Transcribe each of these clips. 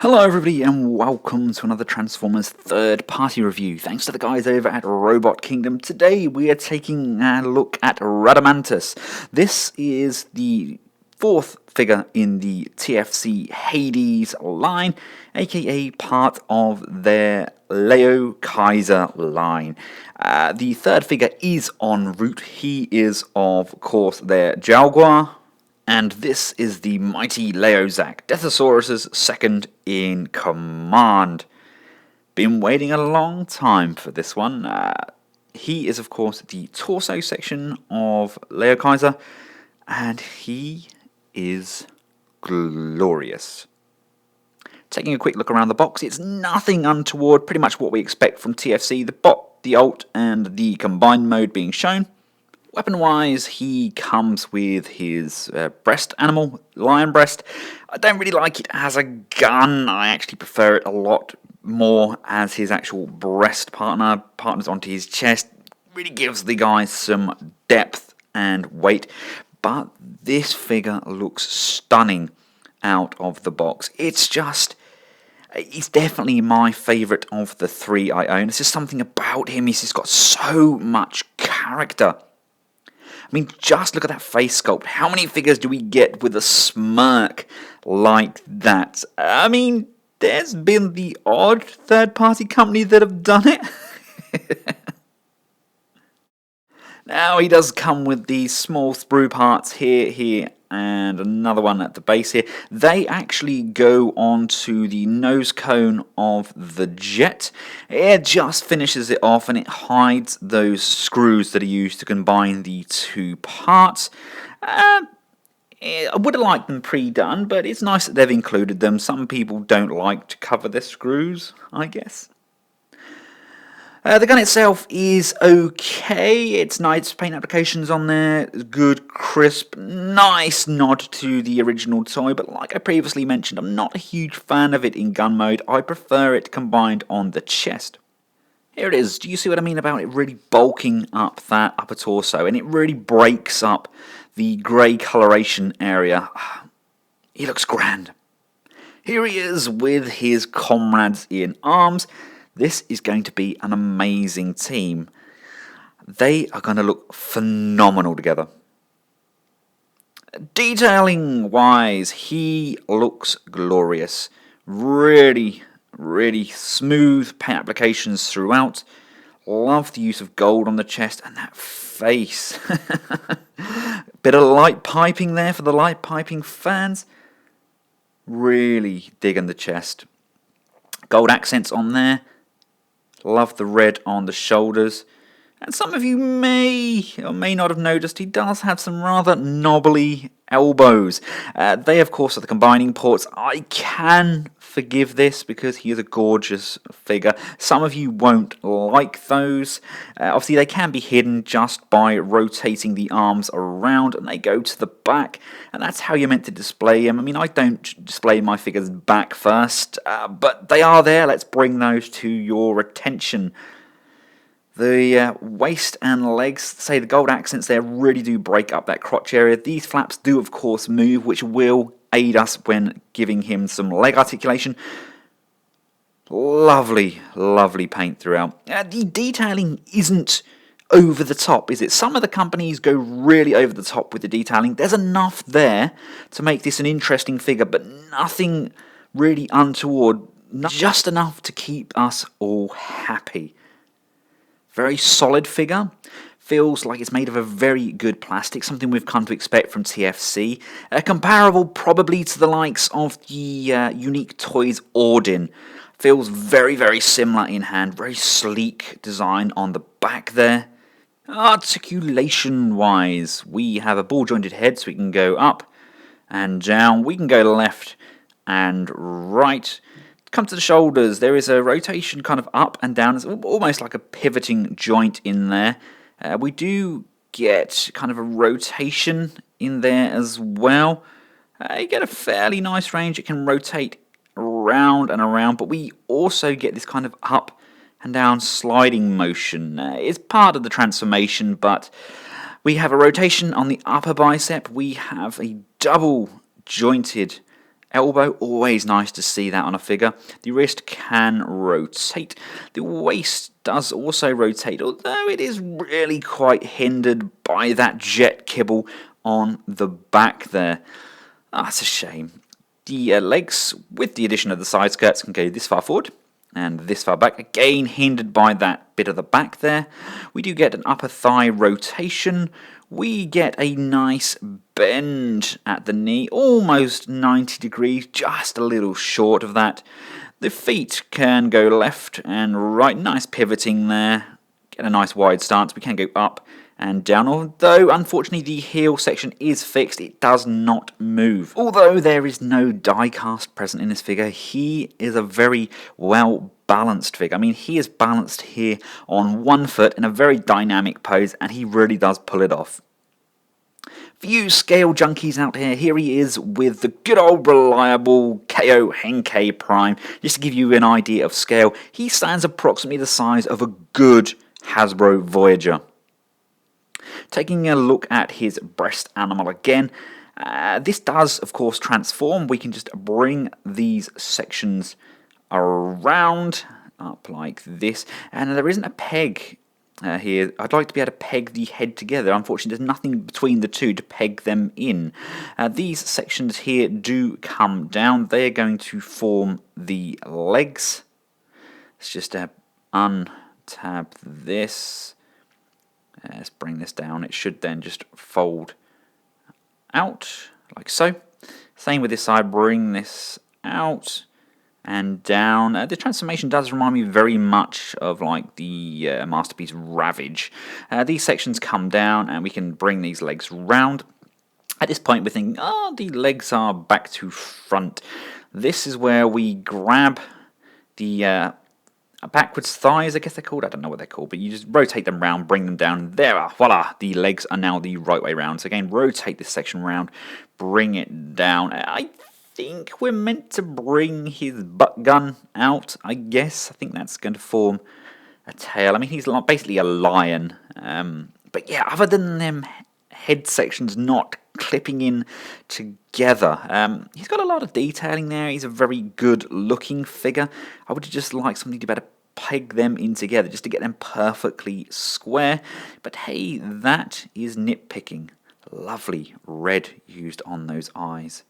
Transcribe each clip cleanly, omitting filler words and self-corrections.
Hello everybody and welcome to another Transformers third party review. Thanks to the guys over at Robot Kingdom. Today we are taking a look at Rhadamanthus. This is the fourth figure in the TFC Hades line, aka part of their LioKaiser line. The third figure is en route. He is of course their Jaguar. And this is the mighty Leozack, Deathosaurus's second in command. Been waiting a long time for this one. He is, of course, the torso section of LioKaiser, and he is glorious. Taking a quick look around the box, it's nothing untoward, pretty much what we expect from TFC. The bot, the alt, and the combined mode being shown. Weapon-wise, he comes with his breast animal, lion breast. I don't really like it as a gun. I actually prefer it a lot more as his actual breast partners onto his chest. Really gives the guy some depth and weight. But this figure looks stunning out of the box. It's definitely my favourite of the three I own. There's just something about him. He's just got so much character. I mean, just look at that face sculpt. How many figures do we get with a smirk like that? I mean, there's been the odd third-party company that have done it. Now, he does come with these small sprue parts here, and another one at the base here. They actually go onto the nose cone of the jet. It just finishes it off and it hides those screws that are used to combine the two parts. I would have liked them pre-done, but it's nice that they've included them. Some people don't like to cover their screws, I guess. The gun itself is okay. It's nice paint applications on there, good, crisp, nice nod to the original toy, but like I previously mentioned, I'm not a huge fan of it in gun mode. I prefer it combined on the chest. Here it is. Do you see what I mean about it really bulking up that upper torso, and it really breaks up the grey coloration area? He looks grand. Here he is with his comrades in arms. This is going to be an amazing team. They are going to look phenomenal together. Detailing wise, he looks glorious. Really, really smooth paint applications throughout. Love the use of gold on the chest and that face. Bit of light piping there for the light piping fans. Really digging the chest. Gold accents on there. Love the red on the shoulders. And some of you may or may not have noticed he does have some rather knobbly elbows. They, of course, are the combining ports. I can forgive this because he is a gorgeous figure. Some of you won't like those. Obviously, they can be hidden just by rotating the arms around, and they go to the back. And that's how you're meant to display them. I mean, I don't display my figures back first, but they are there. Let's bring those to your attention. The waist and legs, say the gold accents there, really do break up that crotch area. These flaps do, of course, move, which will aid us when giving him some leg articulation. Lovely, lovely paint throughout. The detailing isn't over the top, is it? Some of the companies go really over the top with the detailing. There's enough there to make this an interesting figure, but nothing really untoward. Just enough to keep us all happy. Very solid figure. Feels like it's made of a very good plastic, something we've come to expect from TFC. Comparable probably to the likes of the Unique Toys Ordin. Feels very, very similar in hand. Very sleek design on the back there. Articulation-wise, we have a ball-jointed head, so we can go up and down. We can go left and right. Come to the shoulders, there is a rotation kind of up and down. It's almost like a pivoting joint in there. We do get kind of a rotation in there as well. You get a fairly nice range. It can rotate around and around, but we also get this kind of up and down sliding motion. It's part of the transformation, but we have a rotation on the upper bicep. We have a double jointed elbow, always nice to see that on a figure. The wrist can rotate. The waist does also rotate, although it is really quite hindered by that jet kibble on the back there. That's a shame. The legs, with the addition of the side skirts, can go this far forward and this far back, again hindered by that bit of the back there. We do get an upper thigh rotation. We get a nice bend at the knee, almost 90 degrees, just a little short of that. The feet can go left and right, nice pivoting there, get a nice wide stance. We can go up and down, although unfortunately the heel section is fixed, it does not move. Although there is no die cast present in this figure, he is a very well balanced figure. I mean, he is balanced here on one foot in a very dynamic pose, and he really does pull it off. For you scale junkies out here he is with the good old reliable KO Henkei Prime. Just to give you an idea of scale, he stands approximately the size of a good Hasbro Voyager. Taking a look at his breast animal again, this does of course transform. We can just bring these sections around up like this, and there isn't a peg here. I'd like to be able to peg the head together. Unfortunately, there's nothing between the two to peg them in. These sections here do come down. They're going to form the legs. Let's just untab this. Let's bring this down. It should then just fold out like so. Same with this side. Bring this out and down. The transformation does remind me very much of like the Masterpiece Ravage. These sections come down and we can bring these legs round. At this point we're thinking, the legs are back to front. This is where we grab the backwards thighs, I guess they're called. I don't know what they're called, but you just rotate them round, bring them down. There, voila, the legs are now the right way round. So again, rotate this section round, bring it down. I think we're meant to bring his butt gun out, I guess. I think that's going to form a tail. I mean, he's basically a lion. But yeah, other than them head sections not clipping in together, he's got a lot of detailing there. He's a very good looking figure. I would just like something to better peg them in together just to get them perfectly square. But hey, that is nitpicking. Lovely red used on those eyes.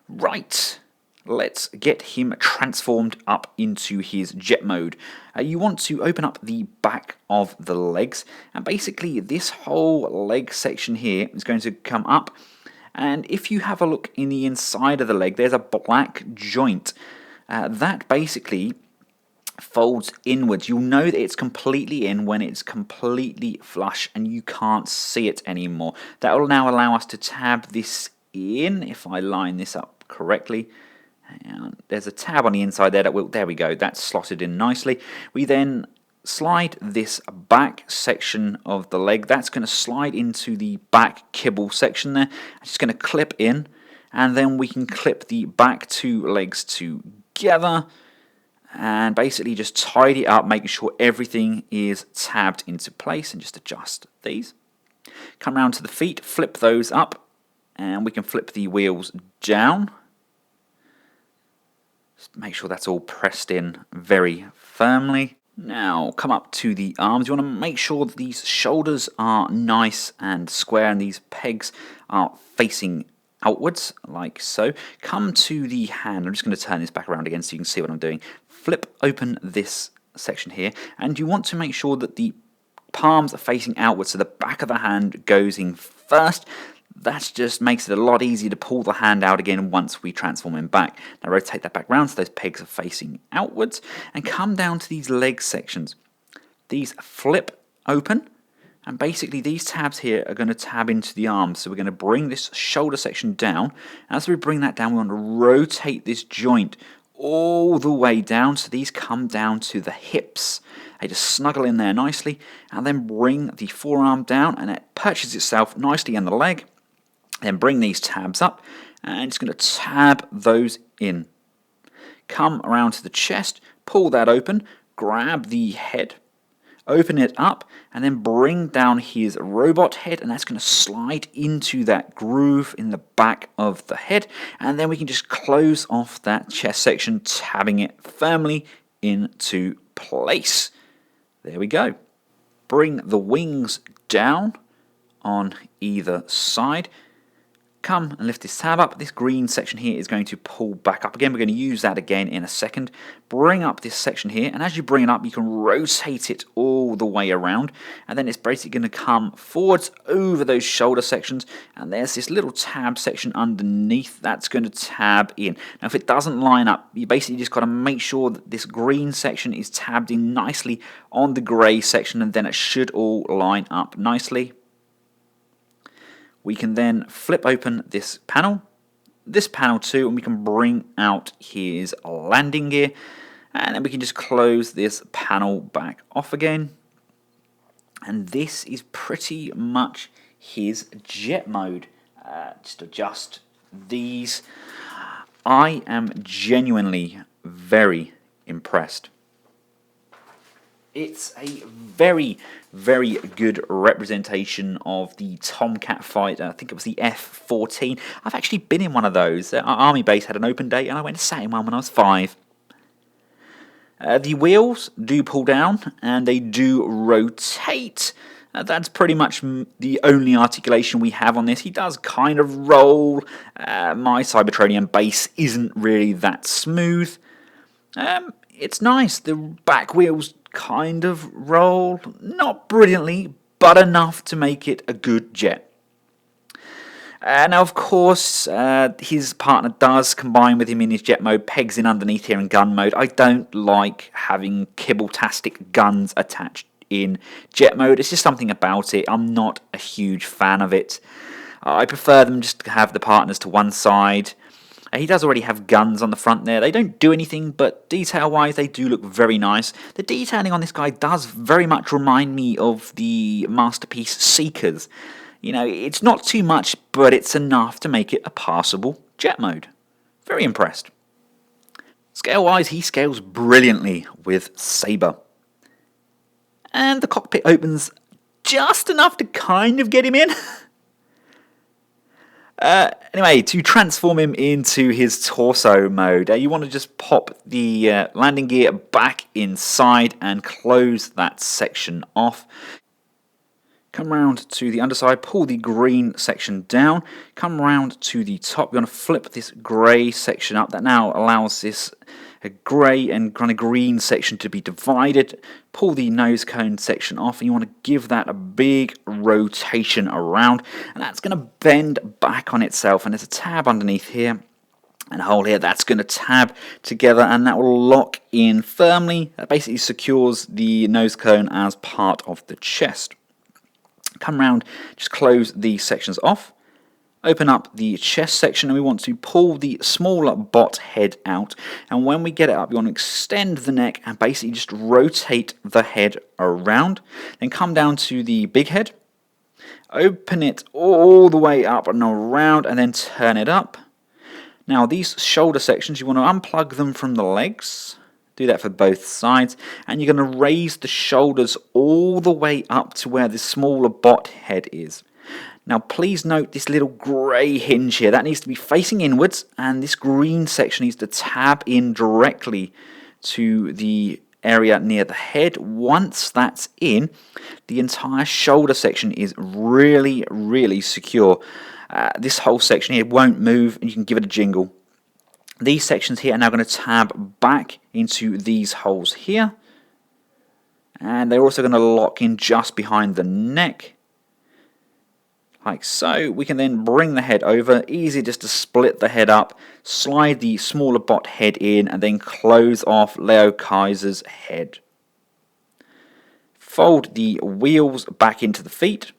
Right, let's get him transformed up into his jet mode. You want to open up the back of the legs, and basically this whole leg section here is going to come up, and if you have a look in the inside of the leg, there's a black joint. That basically folds inwards. You'll know that it's completely in when it's completely flush and you can't see it anymore. That will now allow us to tab this in, if I line this up correctly. And there's a tab on the inside there there we go, that's slotted in nicely. We then slide this back section of the leg, that's going to slide into the back kibble section there. It's just going to clip in, and then we can clip the back two legs together and basically just tidy up, making sure everything is tabbed into place, and just adjust these. Come around to the feet, flip those up, and we can flip the wheels down. Just make sure that's all pressed in very firmly. Now come up to the arms. You want to make sure that these shoulders are nice and square and these pegs are facing outwards like so. Come to the hand. I'm just going to turn this back around again so you can see what I'm doing. Flip open this section here, and you want to make sure that the palms are facing outwards, so the back of the hand goes in first. That just makes it a lot easier to pull the hand out again once we transform him back. Now rotate that back round so those pegs are facing outwards, and come down to these leg sections. These flip open, and basically these tabs here are going to tab into the arms. So we're going to bring this shoulder section down. As we bring that down, we want to rotate this joint all the way down, so these come down to the hips. They just snuggle in there nicely, and then bring the forearm down, and it perches itself nicely in the leg. Then bring these tabs up, and it's going to tab those in. Come around to the chest, pull that open, grab the head, Open it up and then bring down his robot head, and that's going to slide into that groove in the back of the head, and then we can just close off that chest section, tabbing it firmly into place. There we go. Bring the wings down on either side. Come and lift this tab up. This green section here is going to pull back up again. We're going to use that again in a second. Bring up this section here, and as you bring it up, you can rotate it all the way around, and then it's basically going to come forwards over those shoulder sections, and there's this little tab section underneath that's going to tab in. Now, if it doesn't line up, you basically just got to make sure that this green section is tabbed in nicely on the grey section, and then it should all line up nicely. We can then flip open this panel too, and we can bring out his landing gear, and then we can just close this panel back off again. And this is pretty much his jet mode. Just adjust these. I am genuinely very impressed. It's a very, very good representation of the Tomcat fighter. I think it was the F-14. I've actually been in one of those. Our army base had an open day, and I went and sat in one when I was 5. The wheels do pull down, and they do rotate. That's pretty much the only articulation we have on this. He does kind of roll. My Cybertronian base isn't really that smooth. It's nice. The back wheels kind of roll, not brilliantly, but enough to make it a good jet. Now, of course, his partner does combine with him in his jet mode, pegs in underneath here in gun mode. I don't like having kibble-tastic guns attached in jet mode. It's just something about it. I'm not a huge fan of it. I prefer them just to have the partners to one side. He does already have guns on the front there. They don't do anything, but detail-wise, they do look very nice. The detailing on this guy does very much remind me of the Masterpiece Seekers. You know, it's not too much, but it's enough to make it a passable jet mode. Very impressed. Scale-wise, he scales brilliantly with Sabre. And the cockpit opens just enough to kind of get him in. Anyway, to transform him into his torso mode, you want to just pop the landing gear back inside and close that section off. Come round to the underside, pull the green section down, come round to the top. You're going to flip this grey section up. That now allows this grey and kind of green section to be divided. Pull the nose cone section off, and you want to give that a big rotation around, and that's going to bend back on itself, and there's a tab underneath here and a hole here that's going to tab together, and that will lock in firmly. That basically secures the nose cone as part of the chest. Come round, just close these sections off. Open up the chest section, and we want to pull the smaller bot head out, and when we get it up, you want to extend the neck and basically just rotate the head around. Then come down to the big head, open it all the way up and around, and then turn it up. Now these shoulder sections, you want to unplug them from the legs. Do that for both sides, and you're going to raise the shoulders all the way up to where the smaller bot head is. Now please note this little grey hinge here, that needs to be facing inwards, and this green section needs to tab in directly to the area near the head. Once that's in, the entire shoulder section is really, really secure. This whole section here won't move, and you can give it a jingle. These sections here are now going to tab back into these holes here, and they're also going to lock in just behind the neck. Like so. We can then bring the head over, easy just to split the head up, slide the smaller bot head in, and then close off LioKaiser's head. Fold the wheels back into the feet,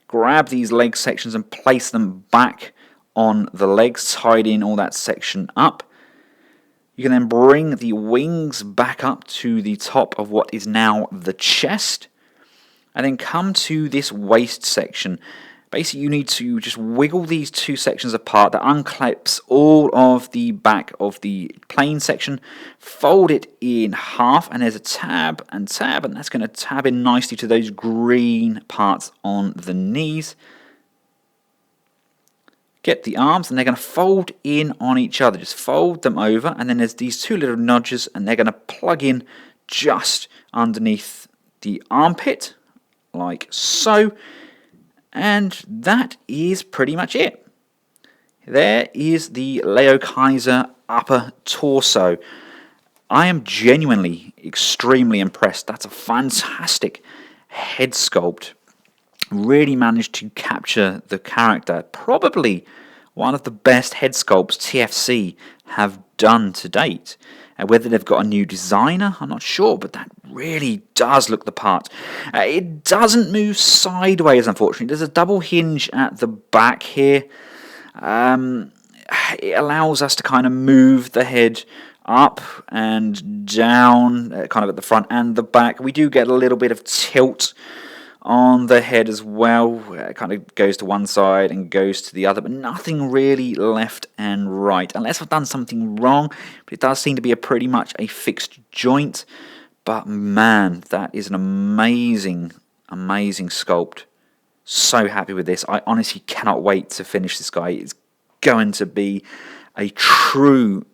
grab these leg sections and place them back on the legs, tidying all that section up. You can then bring the wings back up to the top of what is now the chest, and then come to this waist section. Basically, you need to just wiggle these two sections apart. That unclips all of the back of the plain section. Fold it in half, and there's a tab, and that's going to tab in nicely to those green parts on the knees. Get the arms, and they're going to fold in on each other. Just fold them over, and then there's these two little nudges, and they're going to plug in just underneath the armpit, like so. And that is pretty much it. There is the LioKaiser upper torso. I am genuinely extremely impressed. That's a fantastic head sculpt. Really managed to capture the character. Probably one of the best head sculpts TFC have done to date. Whether they've got a new designer, I'm not sure, but that really does look the part. It doesn't move sideways, unfortunately. There's a double hinge at the back here. It allows us to kind of move the head up and down, kind of at the front and the back. We do get a little bit of tilt on the head as well. It kind of goes to one side and goes to the other, but nothing really left and right, unless I've done something wrong. But it does seem to be pretty much a fixed joint. But man, that is an amazing sculpt. So happy with this. I honestly cannot wait to finish this guy. It's going to be a true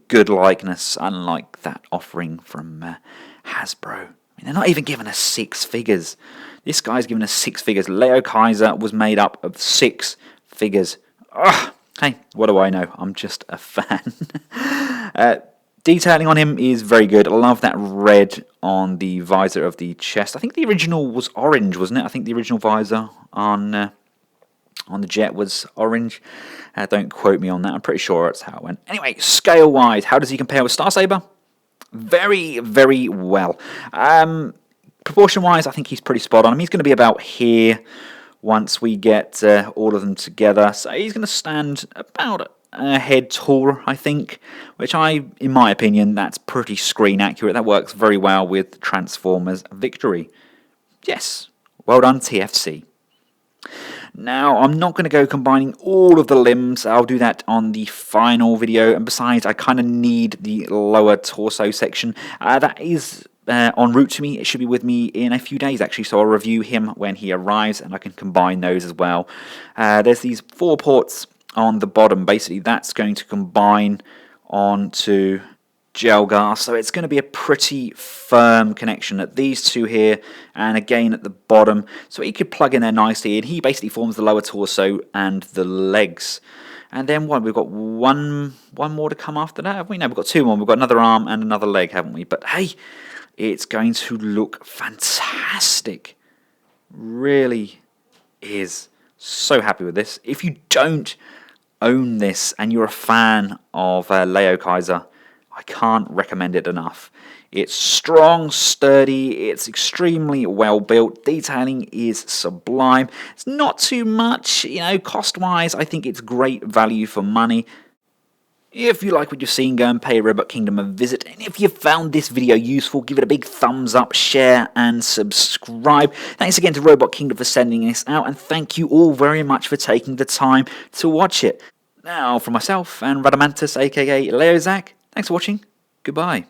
good likeness, unlike that offering from Hasbro. I mean, they're not even giving us 6 figures. This guy's giving us 6 figures. LioKaiser was made up of 6 figures. Ugh. Hey, what do I know? I'm just a fan. Detailing on him is very good. I love that red on the visor of the chest. I think the original was orange, wasn't it? I think the original visor on the jet was orange. Don't quote me on that. I'm pretty sure that's how it went. Anyway, scale-wise, how does he compare with Starsaber? Very, very well. Proportion-wise, I think he's pretty spot on. I mean, he's going to be about here once we get all of them together. So he's going to stand about a head taller, I think, which in my opinion, that's pretty screen accurate. That works very well with Transformers Victory. Yes, well done, TFC. Now, I'm not going to go combining all of the limbs. I'll do that on the final video. And besides, I kind of need the lower torso section. That is en route to me. It should be with me in a few days, actually. So I'll review him when he arrives, and I can combine those as well. There's these 4 ports on the bottom. Basically, that's going to combine onto Gelgar, so it's going to be a pretty firm connection at these 2 here, and again at the bottom, so he could plug in there nicely, and he basically forms the lower torso and the legs. And then what, we've got one more to come after that, have we? No, we've got 2 more. We've got another arm and another leg, haven't we? But hey, it's going to look fantastic. Really is. So happy with this. If you don't own this and you're a fan of LioKaiser, I can't recommend it enough. It's strong, sturdy, it's extremely well built, detailing is sublime. It's not too much, you know, cost-wise, I think it's great value for money. If you like what you've seen, go and pay Robot Kingdom a visit. And if you found this video useful, give it a big thumbs up, share, and subscribe. Thanks again to Robot Kingdom for sending this out, and thank you all very much for taking the time to watch it. Now, from myself and Rhadamanthus, aka Leozack, thanks for watching. Goodbye.